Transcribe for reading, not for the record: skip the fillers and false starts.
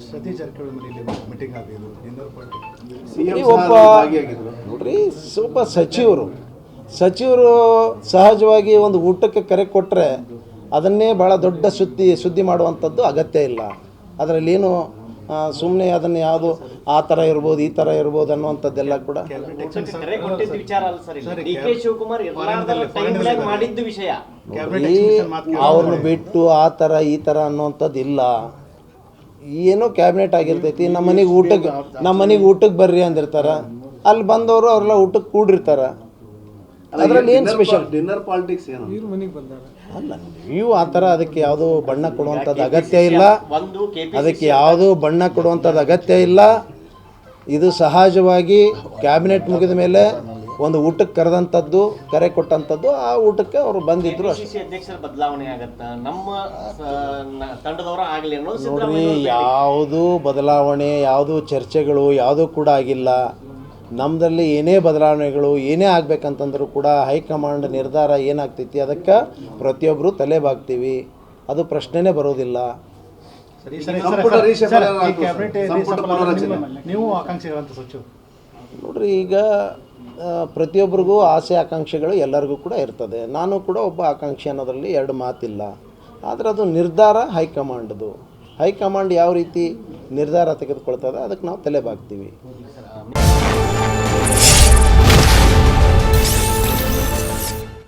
Satish Jarkiholi meeting ಆಗಿದ್ದು inner ಈ ಒಬ್ಬ ನೋಡ್ರಿ ಸ್ವಲ್ಪ ಸಚಿವರು ಸಹಜವಾಗಿ ಒಂದು ಊಟಕ್ಕೆ ಕರೆ ಕೊಟ್ಟರೆ ಅದನ್ನೇ ಭಾಳ ದೊಡ್ಡ ಸುದ್ದಿ ಮಾಡುವಂಥದ್ದು ಅಗತ್ಯ ಇಲ್ಲ. ಅದರಲ್ಲೇನು ಸುಮ್ಮನೆ ಅದನ್ನು ಯಾವುದು ಆ ಥರ ಇರ್ಬೋದು ಈ ಥರ ಇರ್ಬೋದು ಅನ್ನುವಂಥದ್ದೆಲ್ಲ ಕೂಡ ಅವ್ರನ್ನ ಬಿಟ್ಟು ಆ ಥರ ಈ ಥರ ಅನ್ನುವಂಥದ್ದು ಇಲ್ಲ. ಏನೋ ಕ್ಯಾಬಿನೆಟ್ ಆಗಿರ್ತೈತಿ, ನಮ್ಮ ಮನೆಗೆ ಊಟಕ್ಕೆ ಬರ್ರಿ ಅಂದಿರ್ತಾರೆ, ಅಲ್ಲಿ ಬಂದವರು ಅವರೆಲ್ಲ ಊಟಕ್ಕೆ ಕೂಡಿರ್ತಾರೆ. ಅದರಲ್ಲಿ ಏನು ಸ್ಪೆಷಲ್ ಡಿನ್ನರ್ ಪಾಲಿಟಿಕ್ಸ್ ಏನು ಅಲ್ಲ, ನೀವು ಆ ಥರ ಅದಕ್ಕೆ ಯಾವುದೋ ಬಣ್ಣ ಕೊಡುವಂಥದ್ದು ಅಗತ್ಯ ಇಲ್ಲ. ಅದಕ್ಕೆ ಯಾವುದೋ ಬಣ್ಣ ಕೊಡುವಂಥದ್ದು ಅಗತ್ಯ ಇಲ್ಲ. ಇದು ಸಹಜವಾಗಿ ಕ್ಯಾಬಿನೆಟ್ ಮುಗಿದ ಮೇಲೆ ಒಂದು ಊಟಕ್ಕೆ ಕರೆದಂಥದ್ದು, ಕರೆ ಕೊಟ್ಟಂಥದ್ದು, ಆ ಊಟಕ್ಕೆ ಅವರು ಬಂದಿದ್ರು ಅಷ್ಟೇ. ಅಧ್ಯಕ್ಷರ ಬದಲಾವಣೆ ಆಗತ್ತಾ ನಮ್ಮ ತಂಡದವರ ಆಗಲಿ ನೋಡ್ರಿ, ಯಾವುದು ಬದಲಾವಣೆ, ಯಾವುದು ಚರ್ಚೆಗಳು ಯಾವುದೂ ಕೂಡ ಆಗಿಲ್ಲ. ನಮ್ಮದಲ್ಲಿ ಏನೇ ಬದಲಾವಣೆಗಳು ಏನೇ ಆಗಬೇಕಂತಂದ್ರೂ ಕೂಡ ಹೈಕಮಾಂಡ್ ನಿರ್ಧಾರ ಏನಾಗ್ತೈತಿ ಅದಕ್ಕೆ ಪ್ರತಿಯೊಬ್ಬರು ತಲೆ ಬಾಗ್ತೀವಿ. ಅದು ಪ್ರಶ್ನೆನೇ ಬರೋದಿಲ್ಲ. ನೀವು ಆಕಾಂಕ್ಷಿಗಳಂತ ಸಚಿವ ನೋಡ್ರಿ, ಈಗ ಪ್ರತಿಯೊಬ್ಬರಿಗೂ ಆಸೆ ಆಕಾಂಕ್ಷೆಗಳು ಎಲ್ಲರಿಗೂ ಕೂಡ ಇರ್ತದೆ. ನಾನು ಕೂಡ ಒಬ್ಬ ಆಕಾಂಕ್ಷಿ ಅನ್ನೋದರಲ್ಲಿ ಎರಡು ಮಾತಿಲ್ಲ. ಆದರೆ ಅದು ನಿರ್ಧಾರ ಹೈಕಮಾಂಡ್ದು. ಹೈಕಮಾಂಡ್ ಯಾವ ರೀತಿ ನಿರ್ಧಾರ ತೆಗೆದುಕೊಳ್ತದೆ ಅದಕ್ಕೆ ನಾವು ತಲೆ ಬಾಗ್ತೀವಿ.